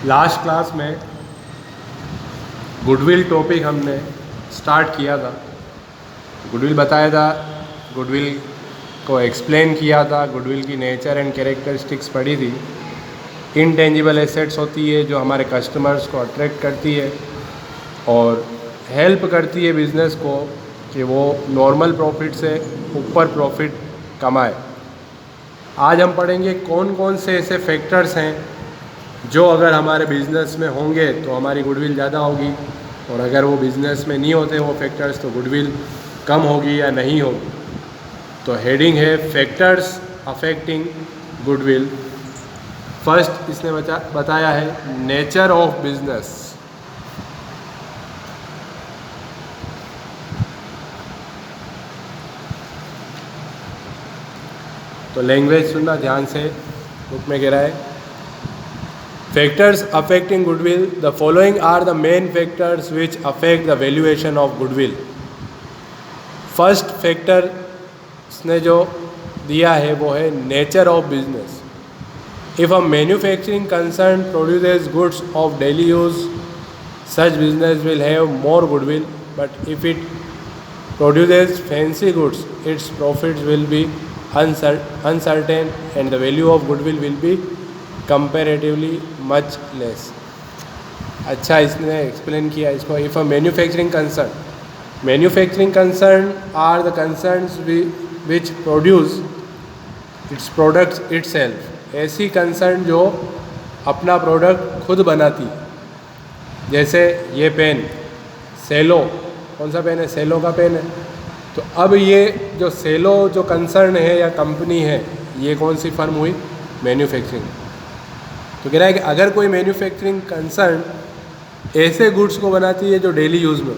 Last class में goodwill topic हमने start किया था। गुडविल बताया था, गुडविल को एक्सप्लेन किया था, गुडविल की नेचर एंड कैरेक्टरिस्टिक्स पढ़ी थी। इनटेंजिबल एसेट्स होती है जो हमारे कस्टमर्स को अट्रैक्ट करती है और हेल्प करती है बिज़नेस को कि वो नॉर्मल प्रॉफिट से ऊपर प्रॉफिट कमाए। आज हम पढ़ेंगे कौन कौन से ऐसे फैक्टर्स हैं जो अगर हमारे बिज़नेस में होंगे तो हमारी गुडविल ज़्यादा होगी, और अगर वो बिज़नेस में नहीं होते वो फैक्टर्स तो गुडविल कम होगी या नहीं होगी। तो हेडिंग है फैक्टर्स अफेक्टिंग गुडविल। फर्स्ट इसने बताया है नेचर ऑफ बिजनेस। तो लैंग्वेज सुनना ध्यान से, बुक में कह रहा है factors affecting goodwill, the following are the main factors which affect the valuation of goodwill. First factor इसने जो दिया है वो है nature of business. If a manufacturing concern produces goods of daily use, such business will have more goodwill, but if it produces fancy goods its profits will be uncertain and the value of goodwill will be comparatively much less। अच्छा, इसने explain किया इसको। If a manufacturing concern are the concerns which produce its products itself. ऐसी concern जो अपना product खुद बनाती, जैसे ये पेन सेलो, कौन सा पेन है? सेलो का पेन है। तो अब ये जो सेलो जो कंसर्न है या कंपनी है, ये कौन सी फर्म हुई? मैन्युफैक्चरिंग। तो कह रहा है कि अगर कोई मैन्युफैक्चरिंग कंसर्न ऐसे गुड्स को बनाती है जो डेली यूज़ में,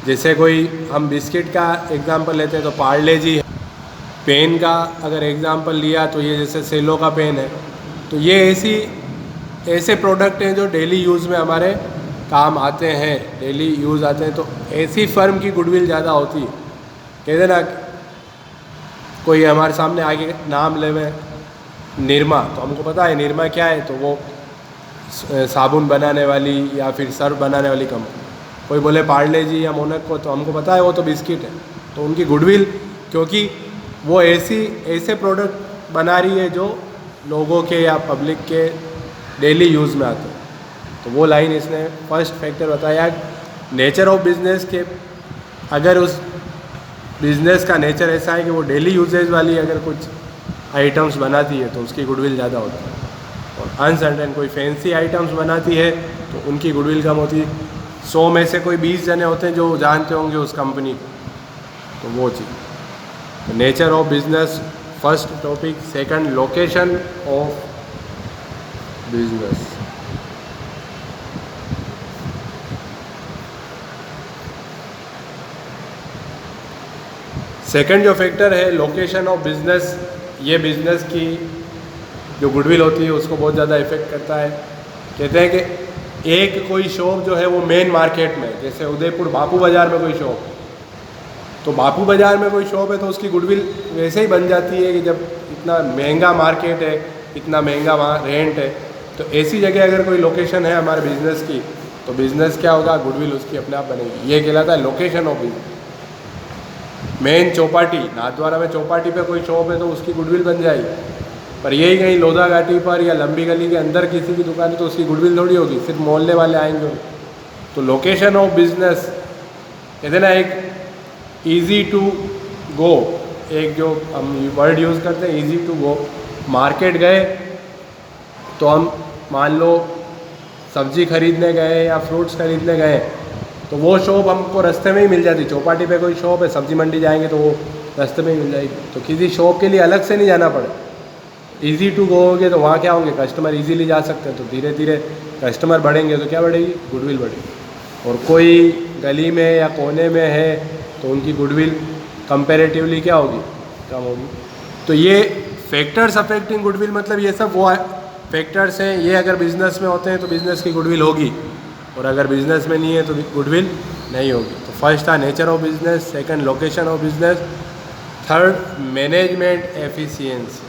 जैसे कोई हम बिस्किट का एग्जांपल लेते हैं तो पार्ले जी है, पेन का अगर एग्जांपल लिया तो ये जैसे सेलो का पेन है, तो ये ऐसे प्रोडक्ट हैं जो डेली यूज़ में हमारे काम आते हैं, डेली यूज़ आते हैं। तो ऐसी फर्म की गुडविल ज़्यादा होती है। कहते ना, कोई हमारे सामने आगे नाम लेवे निरमा, तो हमको पता है निरमा क्या है, तो वो साबुन बनाने वाली या फिर सर्फ बनाने वाली कंपनी। कोई बोले पार्ले जी या मोनाको, तो हमको पता है वो तो बिस्किट है। तो उनकी गुडविल, क्योंकि वो ऐसे प्रोडक्ट बना रही है जो लोगों के या पब्लिक के डेली यूज़ में आते हैं। तो वो लाइन इसने फर्स्ट फैक्टर बताया, नेचर ऑफ बिजनेस के। अगर उस बिज़नेस का नेचर ऐसा है कि वो डेली यूजेज वाली अगर कुछ आइटम्स बनाती है तो उसकी गुडविल ज़्यादा होती है, और अनसर्टेन कोई फैंसी आइटम्स बनाती है तो उनकी गुडविल कम होती है। 100 में से कोई 20 जने होते हैं जो जानते होंगे उस कंपनी को, तो वो चीज़। Nature of business first topic. Second, location of business. Second जो फैक्टर है लोकेशन ऑफ बिजनेस, ये बिजनेस की जो गुडविल होती है उसको बहुत ज़्यादा इफेक्ट करता है। कहते हैं कि एक कोई शॉप जो है वो मेन मार्केट में, जैसे उदयपुर बापू बाज़ार में कोई शॉप, तो बापू बाज़ार में कोई शॉप है तो उसकी गुडविल वैसे ही बन जाती है कि जब इतना महंगा मार्केट है, इतना महंगा वहाँ रेंट है, तो ऐसी जगह अगर कोई लोकेशन है हमारे बिज़नेस की, तो बिज़नेस क्या होगा? गुडविल उसकी अपने आप बनेगी। ये कहलाता है location of business. Main Chowpatty, Nathdwara में चौपाटी पे कोई शॉप है तो उसकी गुडविल बन जाएगी, पर यही कहीं लोधा घाटी पर या लंबी गली के अंदर किसी की दुकान है तो उसकी गुडविल थोड़ी होगी, सिर्फ मोहल्ले वाले आएंगे। तो लोकेशन ऑफ बिजनेस कहते ना, एक ईजी टू गो, एक जो हम वर्ड यूज़ करते हैं ईजी टू गो। मार्केट गए तो हम मान लो सब्जी खरीदने गए या फ्रूट्स खरीदने गए, तो वो शॉप हमको रास्ते में ही मिल जाती। चौपाटी पे कोई शॉप है, सब्जी मंडी जाएंगे तो वो रास्ते में ही मिल जाएगी, तो किसी शॉप के लिए अलग से नहीं जाना पड़े। इजी टू गो होगे तो वहाँ क्या होंगे? कस्टमर इजीली जा सकते हैं, तो धीरे धीरे कस्टमर बढ़ेंगे तो क्या बढ़ेगी? गुडविल बढ़ेगी। और कोई गली में या कोने में है तो उनकी गुडविल कंपेरेटिवली क्या होगी? कम होगी। तो ये फैक्टर्स अफेक्टिंग गुडविल, मतलब ये सब वो फैक्टर्स हैं, ये अगर बिज़नेस में होते हैं तो बिज़नेस की गुडविल होगी, और अगर बिज़नेस में नहीं है तो गुडविल नहीं होगी। तो फर्स्ट था nature of business, second location of business, third management efficiency.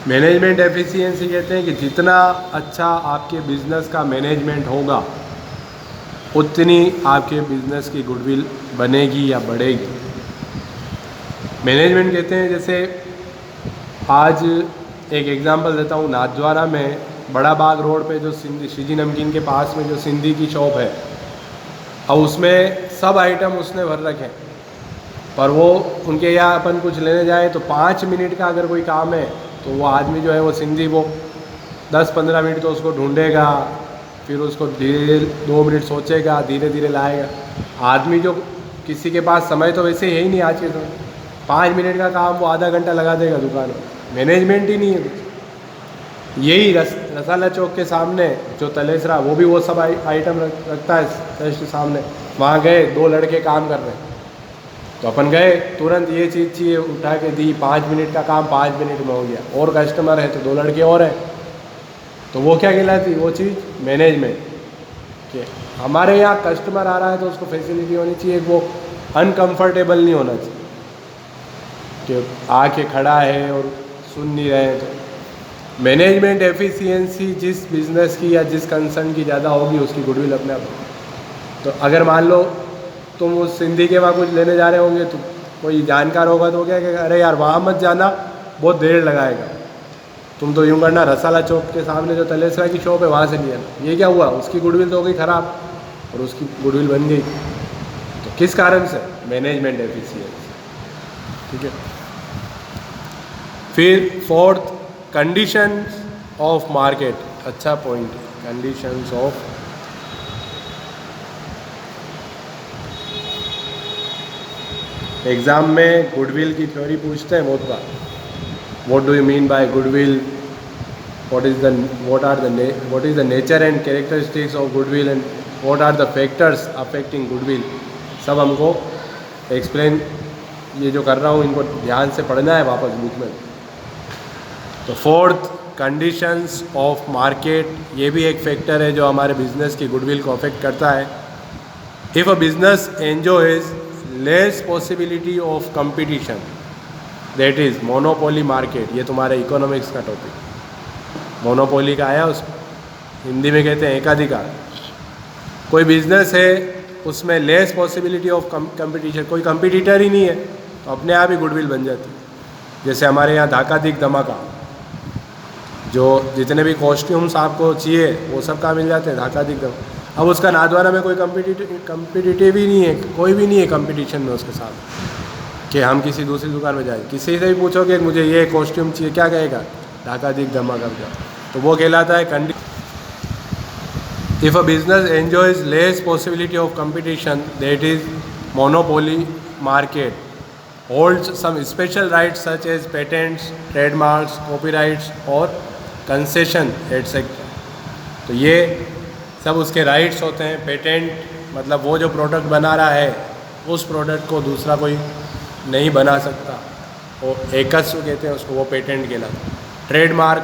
Management efficiency कहते हैं कि जितना अच्छा आपके बिजनेस का मैनेजमेंट होगा उतनी आपके बिजनेस की गुडविल बनेगी या बढ़ेगी। मैनेजमेंट कहते हैं, जैसे आज एक एग्जांपल देता हूँ, नाथद्वारा में बड़ा बाग रोड पे जो श्रीजी नमकीन के पास में जो सिंधी की शॉप है, और उसमें सब आइटम उसने भर रखे हैं, पर वो उनके यहाँ अपन कुछ लेने जाए तो 5 मिनट का अगर कोई काम है तो वो आदमी जो है वो सिंधी वो 10-15 मिनट तो उसको ढूंढेगा, फिर उसको धीरे 2 मिनट सोचेगा, धीरे धीरे लाएगा। आदमी जो किसी के पास समय तो वैसे है ही नहीं आज के समय, 5 मिनट का काम वो आधा घंटा लगा देगा दुकान में। मैनेजमेंट ही नहीं है कुछ। यही रसाला चौक के सामने जो तलेसरा, वो भी वो सब आइटम रखता है जस्ट सामने। वहाँ गए, 2 लड़के काम कर रहे हैं, तो अपन गए, तुरंत ये चीज़ चाहिए, उठा के दी, 5 मिनट का काम 5 मिनट में हो गया। और कस्टमर है तो 2 लड़के और हैं, तो वो क्या कहलाती, वो चीज़ मैनेजमेंट। कि हमारे यहाँ कस्टमर आ रहा है तो उसको फैसिलिटी होनी चाहिए, वो अनकंफर्टेबल नहीं होना चाहिए कि आके खड़ा है और सुन नहीं रहे हैं। तो मैनेजमेंट एफिशिएंसी जिस बिज़नेस की या जिस कंसर्न की ज़्यादा होगी उसकी गुडविल अपने आप। तो अगर मान लो तुम उस सिंधी के वहाँ कुछ लेने जा रहे होंगे तो कोई जानकार होगा तो क्या कहेगा, अरे यार वहाँ मत जाना, बहुत देर लगाएगा, तुम तो यूँ करना रसाला चौक के सामने जो तलेसरा की शॉप है वहाँ से लिया। ये क्या हुआ, उसकी गुडविल तो हो गई ख़राब और उसकी गुडविल बन गई। तो किस कारण से, मैनेजमेंट एफिशिएंसी। ठीक है। फिर 4th, कंडीशंस ऑफ मार्केट। अच्छा पॉइंट, कंडीशंस ऑफ। एग्ज़ाम में गुडविल की थ्योरी पूछते हैं बहुत बार। What do you mean by goodwill, what is the nature and characteristics of goodwill and what are the factors affecting goodwill, सब हमको explain, ये जो कर रहा हूँ इनको ध्यान से पढ़ना है वापस बुक में। तो 4th, कंडीशंस ऑफ मार्केट, ये भी एक फैक्टर है जो हमारे बिजनेस की गुडविल को अफेक्ट करता है। If a business enjoys less possibility of competition, that is monopoly market. ये तुम्हारे इकोनॉमिक्स का टॉपिक, मोनोपोली का आया, उस हिंदी में कहते हैं एकाधिकार। कोई बिजनेस है उसमें लेस पॉसिबिलिटी ऑफ कंपटीशन, कोई कंपटीटर ही नहीं है तो अपने आप ही गुडविल बन जाती है। जैसे हमारे यहाँ धाका दिक धमाका, जो जितने भी कॉस्ट्यूम्स आपको चाहिए वो सब कहाँ मिल जाते हैं, धाका दिक धमाका। अब उसका नाथद्वारा में कोई कंपटीटिव ही नहीं है, कोई भी नहीं है कंपटीशन में उसके साथ कि हम किसी दूसरी दुकान में जाए। किसी से भी पूछोगे मुझे ये कॉस्ट्यूम चाहिए, क्या कहेगा, धाका दिक धमाका का। तो वो कहलाता है condition. If a business enjoys less possibility of competition, that is monopoly market, holds some special rights such as patents, trademarks, copyrights और कंसेशन एटसेट्रा। तो ये सब उसके राइट्स होते हैं। पेटेंट मतलब वो जो प्रोडक्ट बना रहा है उस प्रोडक्ट को दूसरा कोई नहीं बना सकता, वो एकस्व कहते हैं उसको, वो पेटेंट कहलाता है। ट्रेडमार्क,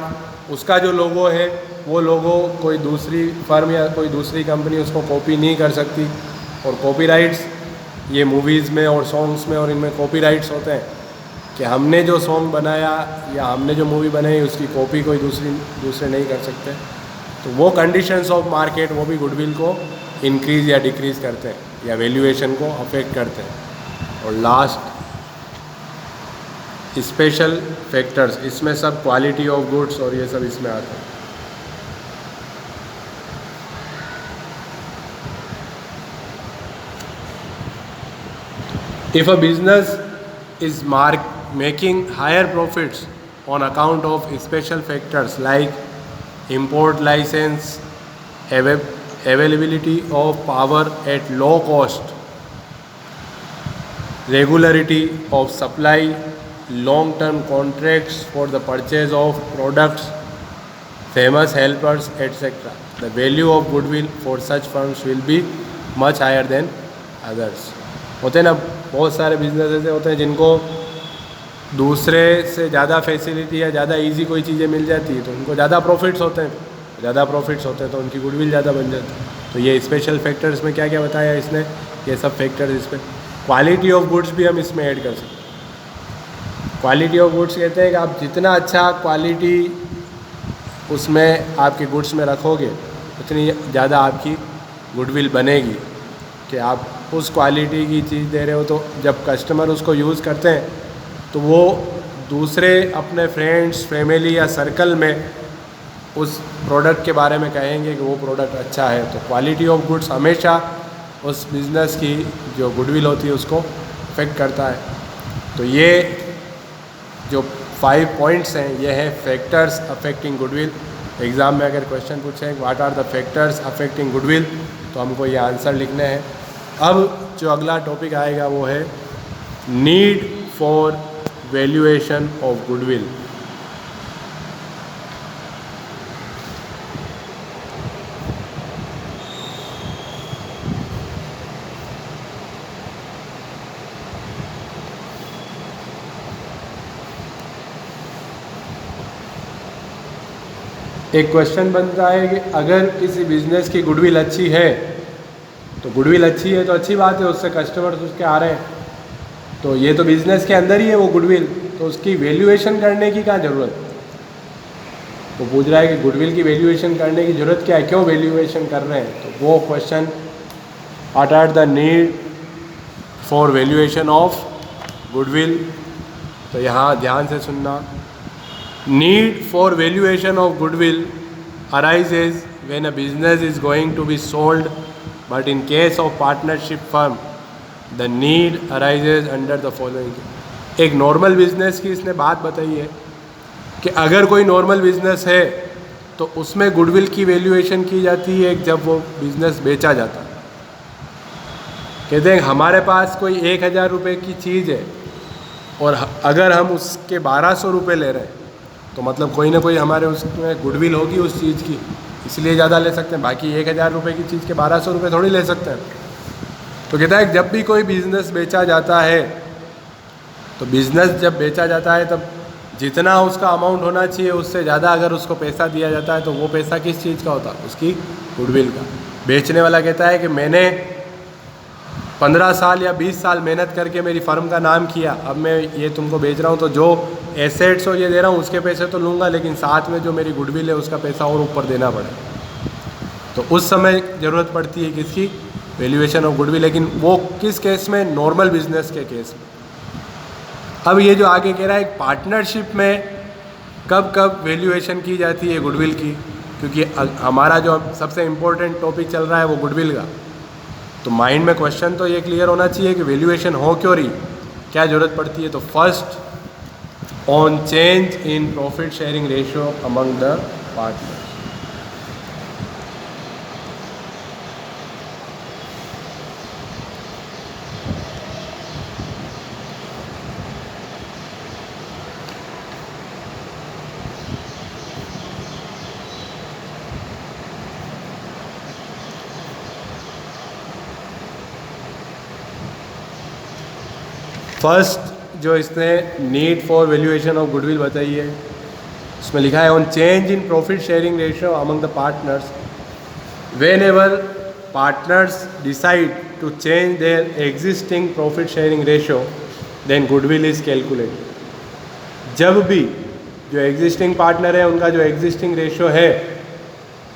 उसका जो लोगो है वो लोगो कोई दूसरी फर्म या कोई दूसरी कंपनी उसको कॉपी नहीं कर सकती। और कॉपीराइट्स, ये मूवीज़ में और सॉन्ग्स में और इनमें कॉपीराइट्स होते हैं कि हमने जो सॉन्ग बनाया या हमने जो मूवी बनाई उसकी कॉपी कोई दूसरे नहीं कर सकते। तो वो कंडीशंस ऑफ मार्केट वो भी गुडविल को इंक्रीज़ या डिक्रीज़ करते हैं या वैल्यूएशन को अफेक्ट करते हैं। और लास्ट, स्पेशल फैक्टर्स, इसमें सब क्वालिटी ऑफ गुड्स और ये सब इसमें आते हैं। If a business is making higher profits on account of special factors like import license, availability of power at low cost, regularity of supply, long-term contracts for the purchase of products, famous helpers, etc., the value of goodwill for such firms will be much higher than others. होते हैं ना बहुत सारे business ऐसे होते हैं जिनको दूसरे से ज़्यादा फैसिलिटी या ज़्यादा इजी कोई चीज़ें मिल जाती है तो उनको ज़्यादा प्रॉफिट्स होते हैं, तो उनकी गुडविल ज़्यादा बन जाती है। तो ये स्पेशल फैक्टर्स में क्या क्या बताया इसने, ये सब फैक्टर्स, इस पर क्वालिटी ऑफ गुड्स भी हम इसमें ऐड कर सकते हैं। क्वालिटी ऑफ गुड्स कहते हैं कि आप जितना अच्छा क्वालिटी उसमें आपके गुड्स में रखोगे उतनी ज़्यादा आपकी गुडविल बनेगी कि आप उस क्वालिटी की चीज़ दे रहे हो। तो जब कस्टमर उसको यूज़ करते हैं तो वो दूसरे अपने फ्रेंड्स, फैमिली या सर्कल में उस प्रोडक्ट के बारे में कहेंगे कि वो प्रोडक्ट अच्छा है। तो क्वालिटी ऑफ गुड्स हमेशा उस बिज़नेस की जो गुडविल होती है उसको अफेक्ट करता है। तो ये जो 5 पॉइंट्स हैं ये हैं फैक्टर्स अफेक्टिंग गुडविल। एग्ज़ाम में अगर क्वेश्चन पूछें what are the factors affecting goodwill तो हमको ये आंसर लिखने हैं। अब जो अगला टॉपिक आएगा वो है need for valuation of goodwill. एक क्वेश्चन बनता है कि अगर किसी बिज़नेस की गुडविल अच्छी है तो गुडविल अच्छी है तो अच्छी बात है, उससे कस्टमर्स उसके आ रहे हैं तो ये तो बिज़नेस के अंदर ही है वो गुडविल, तो उसकी वैल्यूएशन करने की क्या ज़रूरत। वो पूछ रहा है कि गुडविल की वैल्यूएशन करने की ज़रूरत क्या है, क्यों वैल्यूएशन कर रहे हैं। तो वो question what are the need for valuation of goodwill. तो यहाँ ध्यान से सुनना। Need for valuation of goodwill arises when a business is going to be sold, but in case of partnership firm, the need arises under the following. एक normal business की इसने बात बताई है कि अगर कोई नॉर्मल बिजनेस है तो उसमें गुडविल की वैल्यूएशन की जाती है जब वो बिजनेस बेचा जाता है। कहते हैं हमारे पास कोई 1000 रुपये की चीज़ है और अगर हम उसके 1200 रुपये ले रहे हैं तो मतलब कोई ना कोई हमारे उसमें गुडविल होगी उस चीज़ की, इसलिए ज़्यादा ले सकते हैं। बाकी 1000 रुपये की चीज़ के 1200 रुपये थोड़ी ले सकते हैं। तो कहता है जब भी कोई बिज़नेस बेचा जाता है तो बिज़नेस जब बेचा जाता है तब जितना उसका अमाउंट होना चाहिए उससे ज़्यादा अगर उसको पैसा दिया जाता है तो वो पैसा किस चीज़ का होता है, उसकी गुडविल का। बेचने वाला कहता है कि मैंने 15 साल या 20 साल मेहनत करके मेरी फर्म का नाम किया, अब मैं ये तुमको बेच रहा हूँ तो जो एसेट्स और ये दे रहा हूँ उसके पैसे तो लूँगा, लेकिन साथ में जो मेरी गुडविल है उसका पैसा और ऊपर देना पड़े। तो उस समय ज़रूरत पड़ती है किसकी, वैल्यूएशन ऑफ गुडविल। लेकिन वो किस केस में, नॉर्मल बिजनेस के केस में। अब ये जो आगे कह रहा है पार्टनरशिप में कब कब वैल्यूएशन की जाती है गुडविल की, क्योंकि हमारा जो सबसे इम्पोर्टेंट टॉपिक चल रहा है वो गुडविल का। तो माइंड में क्वेश्चन तो ये क्लियर होना चाहिए कि वैल्यूएशन हो क्यों रही, क्या ज़रूरत पड़ती है। तो first on change in profit sharing ratio among the partners. First जो इसने need for valuation of goodwill बताई है उसमें लिखा है on change in profit sharing ratio among the partners whenever partners decide to change their existing profit sharing ratio then goodwill is calculated. जब भी जो एग्जिस्टिंग पार्टनर है उनका जो एग्जिस्टिंग रेशियो है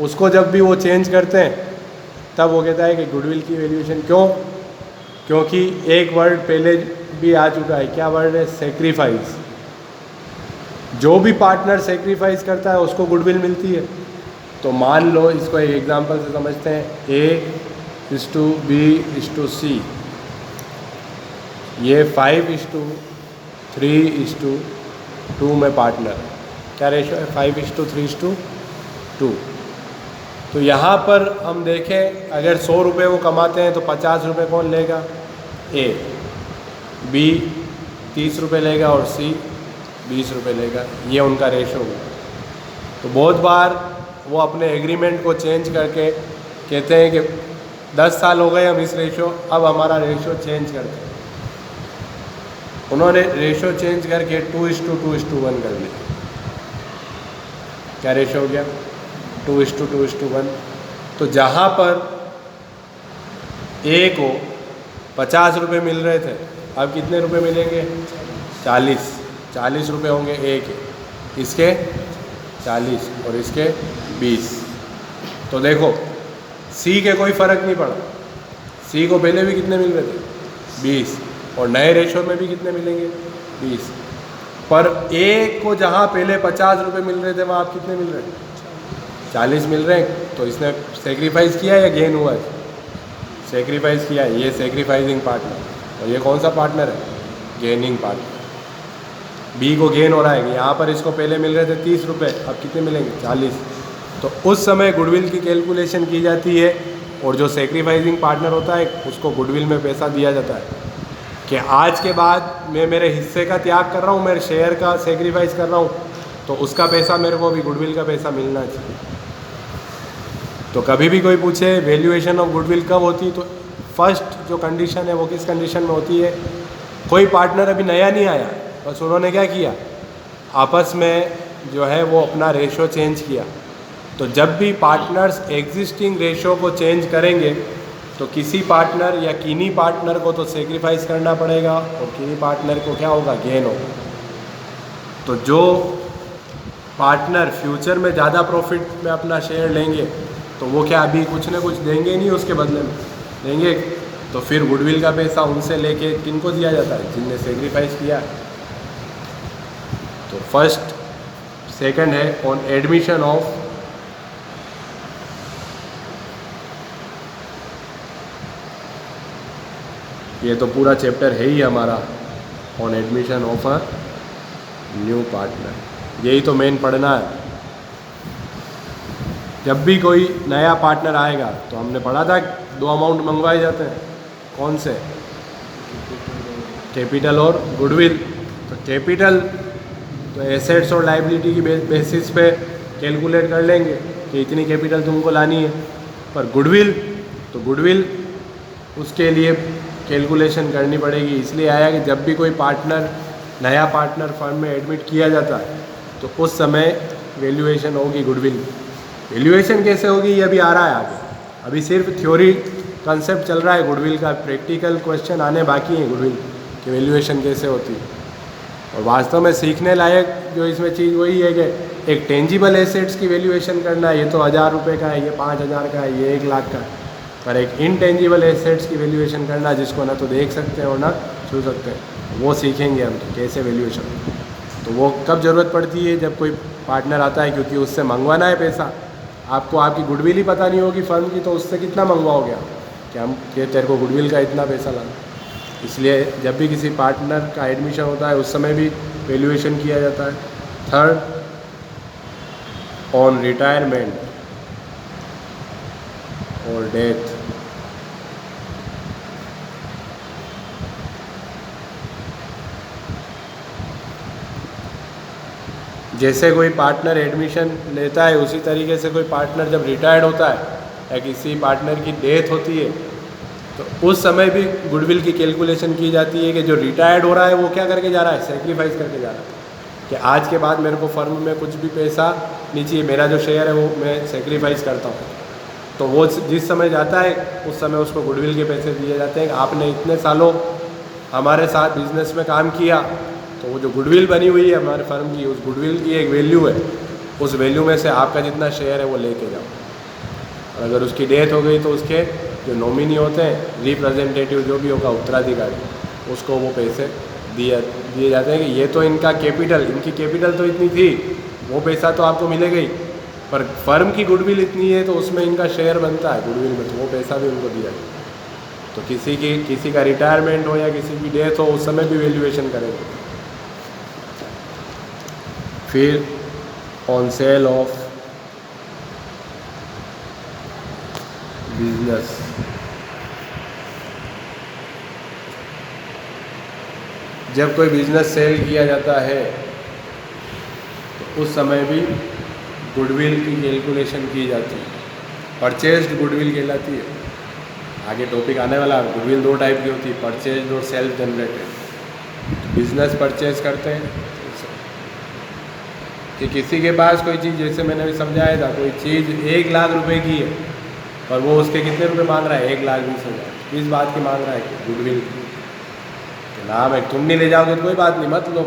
उसको जब भी वो चेंज करते हैं तब वो कहता है कि गुडविल की वैल्यूएशन। क्यों, क्योंकि एक वर्ड पहले भी आ चुका है, क्या वर्ड है, सेक्रीफाइस। जो भी पार्टनर सेक्रीफाइस करता है उसको गुडविल मिलती है। तो मान लो इसको एक एग्जांपल से समझते हैं, A:B:C, ये 5:3:2 में पार्टनर, क्या रेशो है, 5:3:2। तो यहाँ पर हम देखें अगर 100 रुपये वो कमाते हैं तो 50 रुपये कौन लेगा, A, B 30 रुपये लेगा और C 20 रुपये लेगा। ये उनका रेशो है। तो बहुत बार वो अपने एग्रीमेंट को चेंज करके कहते हैं कि 10 साल हो गए हम इस रेशो, अब हमारा रेशो चेंज करते हैं। उन्होंने रेशो चेंज करके 2:2:1 कर दिया। क्या रेशो हो गया, 2:2:1। तो जहाँ पर A को 50 रुपये मिल रहे थे अब कितने रुपए मिलेंगे, 40। ₹40 होंगे एक, इसके 40 और इसके 20। तो देखो सी के कोई फ़र्क नहीं पड़ा, सी को पहले भी कितने मिल रहे थे 20 और नए रेशो में भी कितने मिलेंगे 20, पर ए को जहाँ पहले ₹50 मिल रहे थे वहाँ आप कितने मिल रहे हैं 40 मिल रहे हैं। तो इसने सेक्रीफाइस किया या गेन हुआ है, सेक्रीफाइस किया है, ये सेक्रीफाइसिंग पार्टनर और ये कौन सा पार्टनर है गेनिंग पार्टनर। बी को गेन हो रहा है, यहाँ पर इसको पहले मिल रहे थे ₹30, अब कितने मिलेंगे 40। तो उस समय गुडविल की कैलकुलेशन की जाती है और जो सेक्रीफाइसिंग पार्टनर होता है उसको गुडविल में पैसा दिया जाता है कि आज के बाद मैं मेरे हिस्से का त्याग कर रहा हूँ, मेरे शेयर का सेक्रीफाइस कर रहा हूँ, तो उसका पैसा मेरे को भी गुडविल का पैसा मिलना चाहिए। तो कभी भी कोई पूछे वैल्यूएशन ऑफ गुडविल कब होती, तो फर्स्ट जो कंडीशन है वो किस कंडीशन में होती है, कोई पार्टनर अभी नया नहीं आया, बस उन्होंने क्या किया आपस में जो है वो अपना रेशो चेंज किया। तो जब भी पार्टनर्स एग्जिस्टिंग रेशो को चेंज करेंगे तो किसी पार्टनर या किन्हीं पार्टनर को तो सेक्रीफाइस करना पड़ेगा और किन्हीं पार्टनर को क्या होगा गेन होगा। तो जो पार्टनर फ्यूचर में ज़्यादा प्रॉफिट में अपना शेयर लेंगे तो वो क्या अभी कुछ ना कुछ देंगे नहीं, उसके बदले में देंगे, तो फिर गुडविल का पैसा उनसे लेके किनको दिया जाता है जिनने सेक्रीफाइस किया। तो फर्स्ट सेकंड है ऑन एडमिशन ऑफ ये तो पूरा चैप्टर है ही हमारा on admission of a new partner, यही तो मेन पढ़ना है। जब भी कोई नया पार्टनर आएगा तो हमने पढ़ा था 2 अमाउंट मंगवाए जाते हैं, कौन से कैपिटल और गुडविल। तो कैपिटल तो एसेट्स और लाइबिलिटी की बेसिस पे कैलकुलेट कर लेंगे कि इतनी कैपिटल तुमको लानी है, पर गुडविल तो गुडविल उसके लिए कैलकुलेशन करनी पड़ेगी। इसलिए आया कि जब भी कोई पार्टनर नया पार्टनर फर्म में एडमिट किया जाता है तो उस समय वैल्यूएशन होगी गुडविल। वैल्यूएशन कैसे होगी ये अभी आ रहा है आगे, अभी सिर्फ थ्योरी कंसेप्ट चल रहा है गुडविल का, प्रैक्टिकल क्वेश्चन आने बाकी हैं गुडविल की वैल्यूएशन कैसे होती है। और वास्तव में सीखने लायक जो इसमें चीज़ वही है कि एक टेंजिबल एसेट्स की वैल्यूएशन करना है, ये तो ₹1000 का है, ये 5000 का है, ये 1 लाख का है, पर एक इनटेंजिबल एसेट्स की वैल्यूएशन करना जिसको ना तो देख सकते हैं और ना छू सकते हैं, वो सीखेंगे हम कि कैसे वैल्यूएशन। तो वो कब ज़रूरत पड़ती है जब कोई पार्टनर आता है, क्योंकि उससे मंगवाना है पैसा। आपको आपकी गुडविल ही पता नहीं होगी फर्म की तो उससे कितना मंगवाओगे आप कि हम कि तेरे को गुडविल का इतना पैसा लाना। इसलिए जब भी किसी पार्टनर का एडमिशन होता है उस समय भी वैल्यूएशन किया जाता है। थर्ड ऑन रिटायरमेंट और डेथ, जैसे कोई पार्टनर एडमिशन लेता है उसी तरीके से कोई पार्टनर जब रिटायर्ड होता है या किसी पार्टनर की डेथ होती है तो उस समय भी गुडविल की कैलकुलेशन की जाती है कि जो रिटायर्ड हो रहा है वो क्या करके जा रहा है, सेक्रीफाइस करके जा रहा है कि आज के बाद मेरे को फर्म में कुछ भी पैसा नहीं चाहिए, मेरा जो शेयर है वो मैं सेक्रीफाइस करता हूँ। तो वो जिस समय जाता है उस समय उसको गुडविल के पैसे दिए जाते हैं। आपने इतने सालों हमारे साथ बिजनेस में काम किया तो वो जो गुडविल बनी हुई है हमारे फर्म की, उस गुडविल की एक वैल्यू है, उस वैल्यू में से आपका जितना शेयर है वो लेके जाओ। और अगर उसकी डेथ हो गई तो उसके जो नॉमिनी होते हैं, रिप्रेजेंटेटिव जो भी होगा उत्तराधिकारी, उसको वो पैसे दिए जाते हैं कि ये तो इनका कैपिटल, इनकी कैपिटल तो इतनी थी, वो पैसा तो आपको मिलेगा ही, पर फर्म की गुडविल इतनी है तो उसमें इनका शेयर बनता है गुडविल में, तो वो पैसा भी उनको दिया जाए। तो किसी का रिटायरमेंट हो या किसी की डेथ हो उस समय भी वैल्यूएशन करेंगे। फिर ऑन सेल ऑफ बिजनेस, जब कोई बिजनेस सेल किया जाता है तो उस समय भी गुडविल की कैलकुलेशन की जाती है, परचेज्ड गुडविल कहलाती है। आगे टॉपिक आने वाला है। गुडविल 2 टाइप की होती है, परचेज्ड और सेल्फ जनरेटेड। बिजनेस परचेज करते हैं कि किसी के पास कोई चीज़, जैसे मैंने अभी समझाया था, कोई चीज़ 1 लाख रुपए की है और वो उसके कितने रुपए मांग रहा है, 1,20,000। किस बात की मांग रहा है, गुडविल के नाम है। तुम नहीं ले जाओगे तो कोई बात नहीं, मत लो,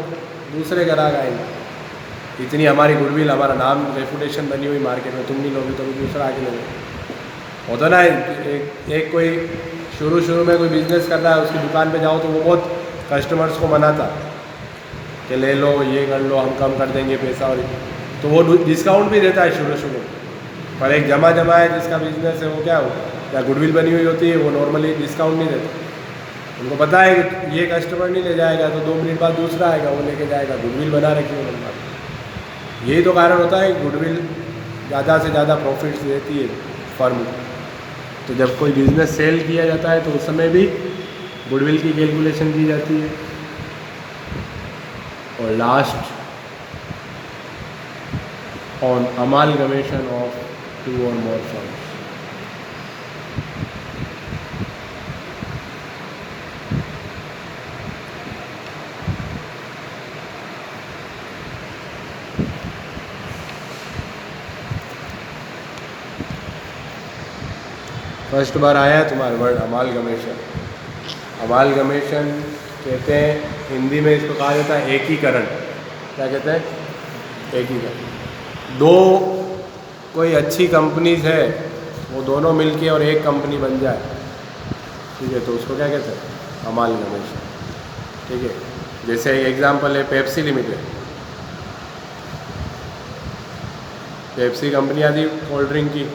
दूसरे ग्राहक आएंगे। इतनी हमारी गुडविल, हमारा नाम, रेपुटेशन बनी हुई मार्केट में, तुम नहीं लोगे तो दूसरा आके लोगे। होता ना एक कोई शुरू में कोई बिजनेस कर रहा है, उसकी दुकान पे जाओ तो वो बहुत कस्टमर्स को मनाता कि ले लो, ये कर लो, हम कम कर देंगे पैसा, और तो वो डिस्काउंट भी देता है शुरू। पर एक जमा है जिसका बिजनेस है, वो क्या हो या गुडविल बनी हुई होती है, वो नॉर्मली डिस्काउंट नहीं देता। उनको पता है कि ये कस्टमर नहीं ले जाएगा तो 2 मिनट बाद दूसरा आएगा, वो लेके जाएगा, गुडविल बना रखी है उन्होंने। यही तो कारण होता है गुडविल ज़्यादा से ज़्यादा प्रॉफिट्स देती है फर्म। तो जब कोई बिज़नेस सेल किया जाता है तो उस समय भी गुडविल की कैलकुलेशन की जाती है। और last, on amalgamation of 2 or more firms। First बार आया है तुम्हारा वर्ड अमालगमेशन। अमालगमेशन कहते हैं हिंदी में, इसको कहा जाता है एकीकरण। क्या कहते हैं? एकीकरण। दो कोई अच्छी कंपनीज है, वो दोनों मिलके और एक कंपनी बन जाए, ठीक है, तो उसको क्या कहते हैं? अमालगमेशन। ठीक है, जैसे एक एग्जांपल है पेप्सी लिमिटेड। पेप्सी कंपनी आती कोल्ड ड्रिंक की,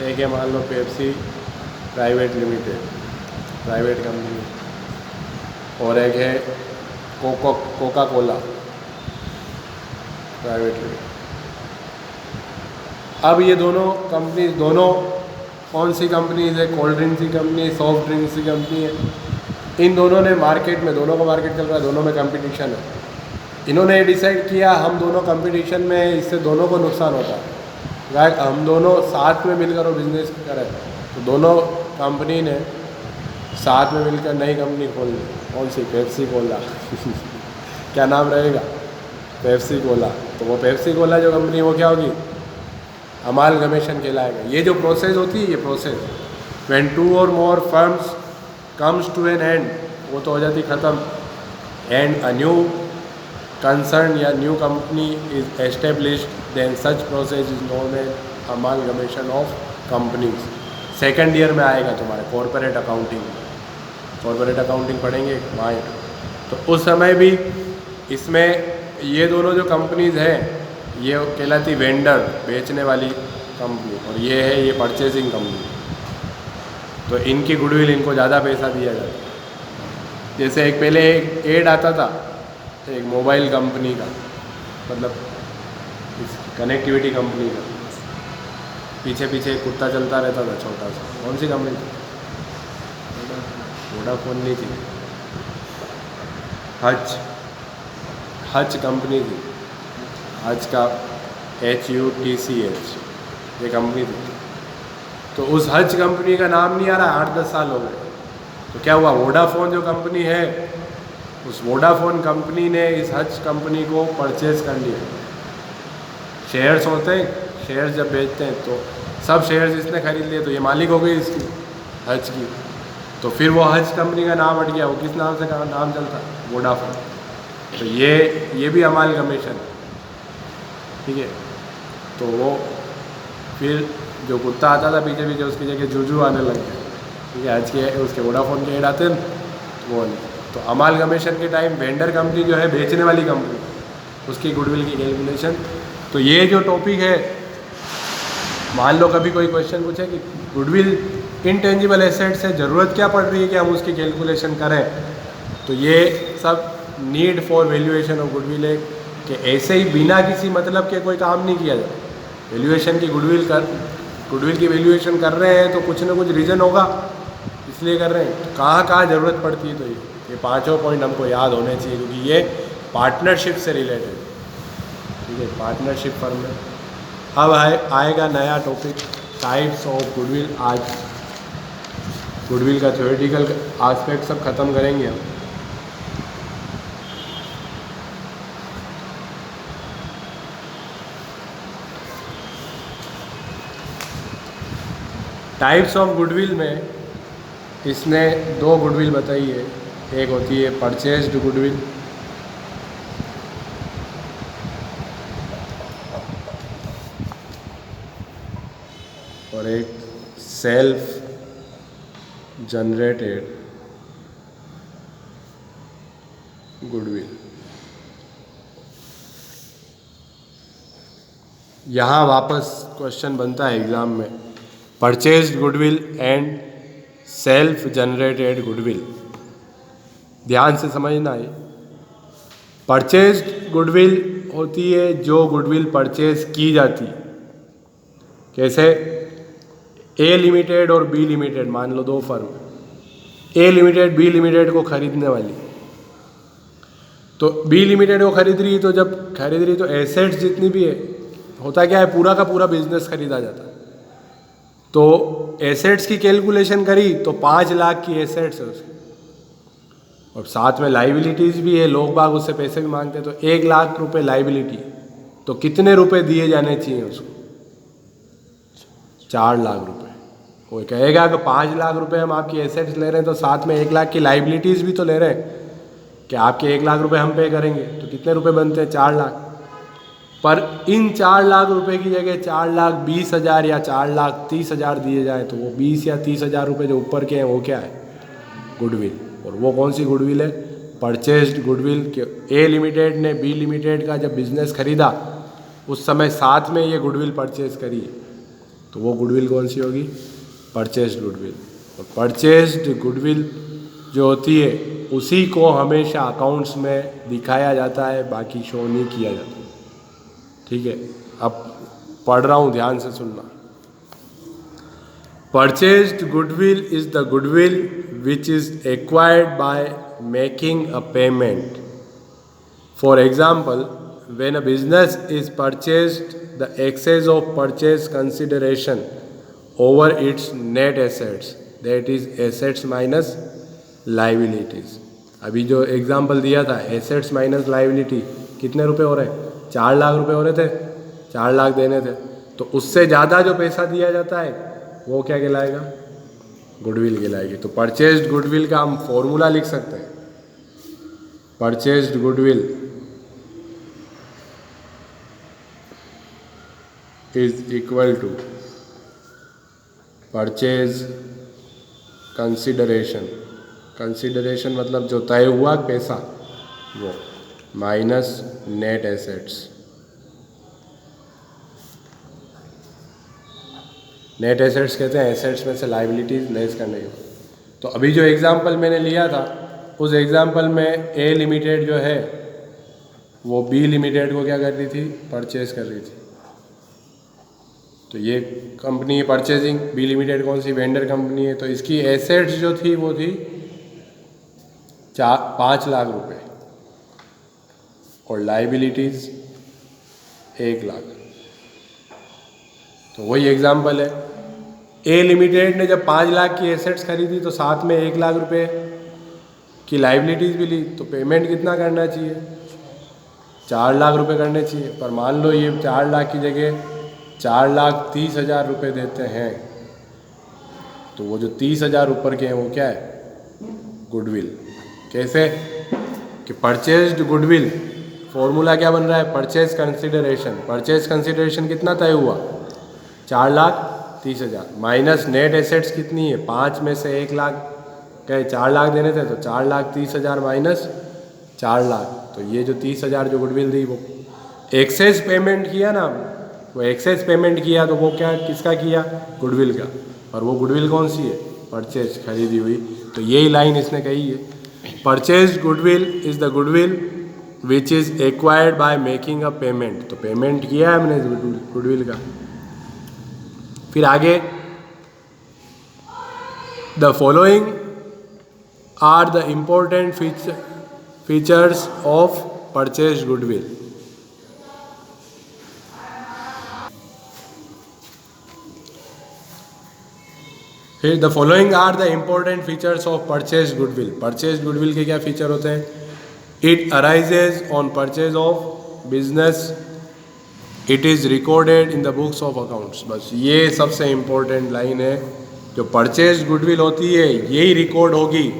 एक है मान लो Pepsi private limited, private company, और एक है कोका कोला प्राइवेट लिमिटेड। अब ये दोनों कंपनी, दोनों कौन सी कंपनीज है? कोल्ड ड्रिंक्स की कंपनी, सॉफ्ट ड्रिंक्स की कंपनी है। इन दोनों ने मार्केट में, दोनों का मार्केट चल रहा है, दोनों में कंपटीशन है। इन्होंने डिसाइड किया हम दोनों कंपटीशन में, इससे दोनों को नुकसान होता है, लाइक हम दोनों साथ में मिलकर वो बिज़नेस करें। तो दोनों कंपनी ने साथ में मिलकर नई कंपनी खोल ली। कौन सी? Pepsi Cola. क्या नाम रहेगा? Pepsi Cola. तो वो पेप्सी कोला जो कंपनी, वो क्या होगी? अमालगमेशन कहलाएगा। ये जो प्रोसेस होती है, ये process when 2 or more firms comes to an end, वो तो हो जाती ख़त्म, एंड अ न्यू कंसर्न या new company is established, then such process is known as amalgamation of companies. Second year में आएगा तुम्हारे कॉरपोरेट अकाउंटिंग। कॉरपोरेट अकाउंटिंग पढ़ेंगे वहाँ। तो उस समय भी इसमें ये दोनों जो कंपनीज हैं, ये कहलाती वेंडर, बेचने वाली कंपनी, और ये है ये परचेजिंग कंपनी। तो इनकी गुडविल, इनको ज़्यादा पैसा दिया जाता है। जैसे एक पहले एक एड आता था एक मोबाइल कंपनी का, मतलब इस कनेक्टिविटी कंपनी का, पीछे पीछे एक कुत्ता चलता रहता था छोटा सा। कौन सी कंपनी थी? वोडाफोन नहीं थी, हच कंपनी थी। हच का HUTCH ये कंपनी थी। तो उस हच कंपनी का नाम नहीं आ रहा, 8-10 साल हो गए। तो क्या हुआ? वोडाफोन जो कंपनी है, उस वोडाफोन कंपनी ने इस हच कंपनी को परचेज कर लिया। शेयर्स होते हैं, शेयर्स जब बेचते हैं तो सब शेयर्स इसने खरीद लिए, तो ये मालिक हो गई इसकी, हच की। तो फिर वो हच कंपनी का नाम हट गया। वो किस नाम से नाम चलता? वोडाफोन। तो ये भी अमालगमेशन, ठीक है। तो वो फिर जो कुत्ता आता था पीछे पीछे, उसकी जगह जूजू आने लग गया, ठीक है। आज के उसके वोडाफोन के ऐड आते हैं वो नहीं। तो अमालगमेशन के टाइम वेंडर कंपनी जो है, बेचने वाली कंपनी, उसकी गुडविल की कैलकुलेशन। तो ये जो टॉपिक है, मान लो कभी कोई क्वेश्चन पूछे कि गुडविल इनटेंजिबल एसेट से ज़रूरत क्या पड़ रही है कि हम उसकी कैलकुलेशन करें, तो ये सब need for valuation of goodwill है कि ऐसे ही बिना किसी मतलब के कोई काम नहीं किया जाए। वैल्यूएशन की गुडविल की वैल्यूएशन कर रहे हैं तो कुछ ना कुछ रीज़न होगा, इसलिए कर रहे हैं। कहाँ कहाँ ज़रूरत पड़ती है, तो ये पाँचों पॉइंट हमको याद होने चाहिए, क्योंकि ये पार्टनरशिप से रिलेटेड, ठीक है, पार्टनरशिप फर्म में। अब आएगा नया टॉपिक, टाइप्स ऑफ गुडविल। आज गुडविल का थ्योरेटिकल एस्पेक्ट सब खत्म करेंगे हम। टाइप्स ऑफ गुडविल में इसने 2 गुडविल बताई है। एक होती है purchased goodwill, self generated goodwill. यहाँ वापस क्वेश्चन बनता है एग्जाम में, purchased goodwill and self generated goodwill. ध्यान से समझना है, परचेज्ड गुडविल होती है जो गुडविल परचेज की जाती है। कैसे? ए लिमिटेड और बी लिमिटेड, मान लो दो फर्म, ए लिमिटेड बी लिमिटेड को खरीदने वाली, तो बी लिमिटेड को खरीद रही, तो जब खरीद रही तो एसेट्स जितनी भी है, होता क्या है, पूरा का पूरा बिजनेस खरीदा जाता है। तो एसेट्स की कैलकुलेशन करी तो 5 लाख की एसेट्स है उसकी, और साथ में लाइबिलिटीज़ भी है, लोग बाग उससे पैसे भी मांगते हैं, तो 1 लाख रुपए लाइबिलिटी, तो कितने रुपए दिए जाने चाहिए उसको? 4 लाख रुपए। वो कहेगा कि 5 लाख रुपए हम आपकी एसेट्स ले रहे हैं, तो साथ में 1 लाख की लाइबिलिटीज़ भी तो ले रहे हैं, कि आपके 1 लाख रुपए हम पे करेंगे, तो कितने रुपए बनते हैं? 4 लाख। पर इन 4 लाख रुपए की जगह 4,20,000 या 4,30,000 दिए जाए, तो वो 20 या 30,000 रुपये जो ऊपर के हैं वो क्या है? गुडविल। और वो कौन सी गुडविल है? Purchased goodwill. के ए लिमिटेड ने बी लिमिटेड का जब बिजनेस खरीदा उस समय साथ में ये गुडविल परचेज करी, तो वो गुडविल कौन सी होगी? Purchased goodwill. और परचेज्ड गुडविल जो होती है उसी को हमेशा अकाउंट्स में दिखाया जाता है, बाकी शो नहीं किया जाता। ठीक है, अब पढ़ रहा हूँ, ध्यान से सुनना। Purchased goodwill is the goodwill which is acquired by making a payment. For example, when a business is purchased, the excess of purchase consideration over its net assets, that is assets minus liabilities। अभी जो example दिया था, assets minus liability, कितने रुपए हो रहे? 4 लाख रुपए हो रहे थे, 4 लाख देने थे, तो उससे ज़्यादा जो पैसा दिया जाता है वो क्या कहलाएगा? गुडविल कहलाएगी। तो परचेज्ड गुडविल का हम फॉर्मूला लिख सकते हैं, purchased goodwill is equal to purchase consideration, consideration मतलब जो तय हुआ पैसा वो, minus net assets. Net assets कहते हैं एसेट्स में से लाइबिलिटीज लेस करने को। तो अभी जो एग्जांपल मैंने लिया था उस एग्जांपल में ए लिमिटेड जो है वो बी लिमिटेड को क्या कर रही थी? परचेज कर रही थी। तो ये कंपनी परचेजिंग, बी लिमिटेड कौन सी? वेंडर कंपनी है। तो इसकी एसेट्स जो थी वो थी 5 लाख रुपए और लाइबिलिटीज 1 लाख। तो वही एग्जांपल है, ए लिमिटेड ने जब 5 लाख की एसेट्स खरीदी तो साथ में 1 लाख रुपए की लाइबिलिटीज भी ली, तो पेमेंट कितना करना चाहिए? 4 लाख रुपए करने चाहिए। पर मान लो ये 4 लाख की जगह 4,30,000 रुपये देते हैं, तो वो जो 30,000 ऊपर के हैं वो क्या है? गुडविल। कैसे? कि परचेज्ड गुडविल, फॉर्मूला क्या बन रहा है? Purchase consideration. परचेज कंसिडरेशन कितना तय हुआ? 4,30,000 माइनस नेट एसेट्स कितनी है? 5 में से 1 लाख कहे 4 लाख देने थे, तो 4,30,000 माइनस 4 लाख, तो ये जो 30,000 जो गुडविल दी वो एक्सेस पेमेंट किया ना, वो एक्सेस पेमेंट किया, तो वो क्या किसका किया? गुडविल का। और वो गुडविल कौन सी है? परचेज, खरीदी हुई। तो यही लाइन इसने कही है, purchase goodwill is the goodwill which is acquired by making a payment. तो पेमेंट किया है हमने गुडविल का। फिर आगे, the following are the important features of purchase goodwill. फिर the following are the important features of purchase goodwill. Purchase goodwill के क्या फीचर होते हैं? It arises on purchase of business, it is recorded in the books of accounts. बस ये सबसे important line है। जो परचेज गुडविल होती है यही रिकॉर्ड होगी,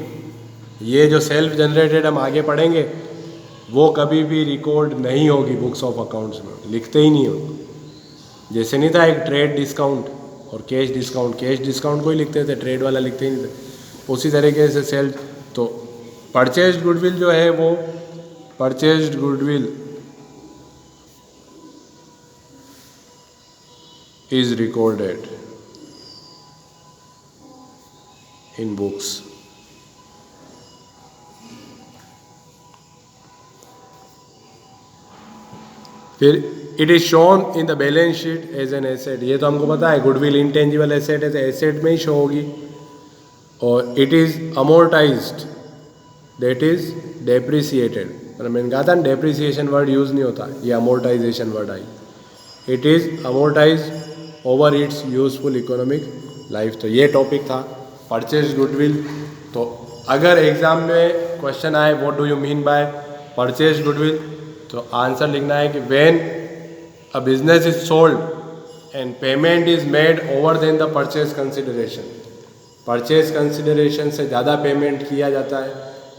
ये जो सेल्फ जनरेटेड हम आगे पढ़ेंगे वो कभी भी रिकॉर्ड नहीं होगी बुक्स ऑफ अकाउंट्स में, लिखते ही नहीं हो। जैसे नहीं था एक ट्रेड डिस्काउंट और कैश डिस्काउंट को ही लिखते थे, ट्रेड वाला लिखते ही नहीं थे। उसी तरीके से सेल्स, तो परचेज्ड गुडविल जो है वो purchased goodwill is recorded in books. फिर it is shown in the balance sheet as an asset. ये तो हमको पता है गुडविल इंटेंजिबल एसेट है तो एसेट में ही शो होगी। और it is amortised, that is depreciated. पर मैंने कहा था डेप्रिसिएशन वर्ड यूज नहीं होता, ये amortisation word I. It is amortised over it's useful economic life. तो ये टॉपिक था परचेज गुडविल। तो अगर एग्जाम में क्वेश्चन आए what do you mean by purchase goodwill, तो आंसर लिखना है कि when a business is sold and payment is made over then the purchase consideration, purchase consideration से ज़्यादा पेमेंट किया जाता है,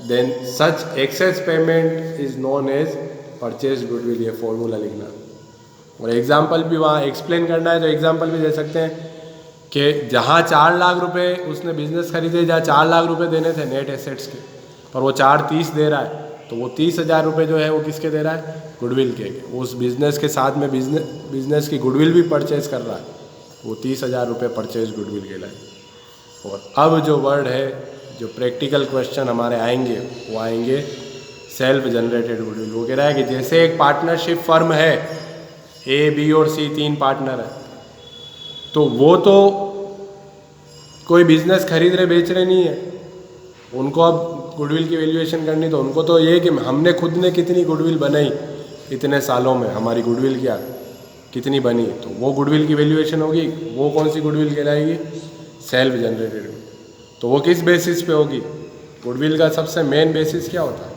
then such excess payment is known as purchase goodwill. ये फॉर्मूला लिखना। और एग्जाम्पल भी वहाँ एक्सप्लेन करना है तो एग्जाम्पल भी दे सकते हैं कि जहाँ 4 लाख रुपए उसने बिजनेस खरीदे, जहाँ 4 लाख रुपए देने थे नेट एसेट्स के, पर वो 430 दे रहा है, तो वो 30,000 रुपये जो है वो किसके दे रहा है, गुडविल के। उस बिज़नेस के साथ में बिजनेस की गुडविल भी परचेज कर रहा है, वो 30,000 रुपये परचेज गुडविल के लाए। और अब जो वर्ड है, जो प्रैक्टिकल क्वेश्चन हमारे आएंगे वो आएंगे सेल्फ जनरेटेड गुडविल। वो कह रहा है कि जैसे एक पार्टनरशिप फर्म है, ए बी और सी 3 पार्टनर है, तो वो तो कोई बिजनेस खरीद रहे बेच रहे नहीं है, उनको अब गुडविल की वैल्यूएशन करनी, तो उनको तो ये कि हमने खुद ने कितनी गुडविल बनाई इतने सालों में, हमारी गुडविल क्या कितनी बनी, तो वो गुडविल की वैल्यूएशन होगी। वो कौन सी गुडविल कहलाएगी, सेल्फ जनरेटेड। तो वो किस बेसिस पे होगी, गुडविल का सबसे मेन बेसिस क्या होता है,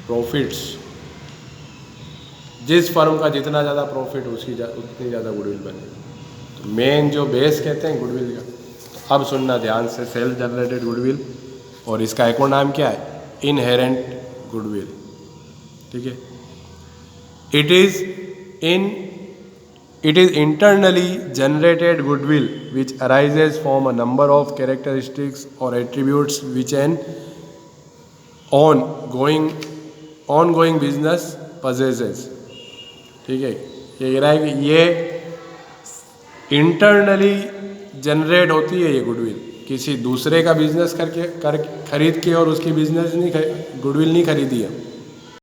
प्रॉफिट्स। जिस फर्म का जितना ज़्यादा प्रॉफिट उतनी ज़्यादा गुडविल बनेगी। तो मेन जो बेस कहते हैं गुडविल का। तो अब सुनना ध्यान से, सेल्फ जनरेटेड गुडविल और इसका एक्रोनाम क्या है, इनहेरेंट गुडविल। ठीक है, it is internally generated goodwill which arises from a number of characteristics और attributes which an ongoing business possesses। ठीक है, ये कह रहा है कि ये इंटरनली जनरेट होती है ये गुडविल, किसी दूसरे का बिजनेस खरीद के और उसकी बिजनेस गुडविल नहीं खरीदी है,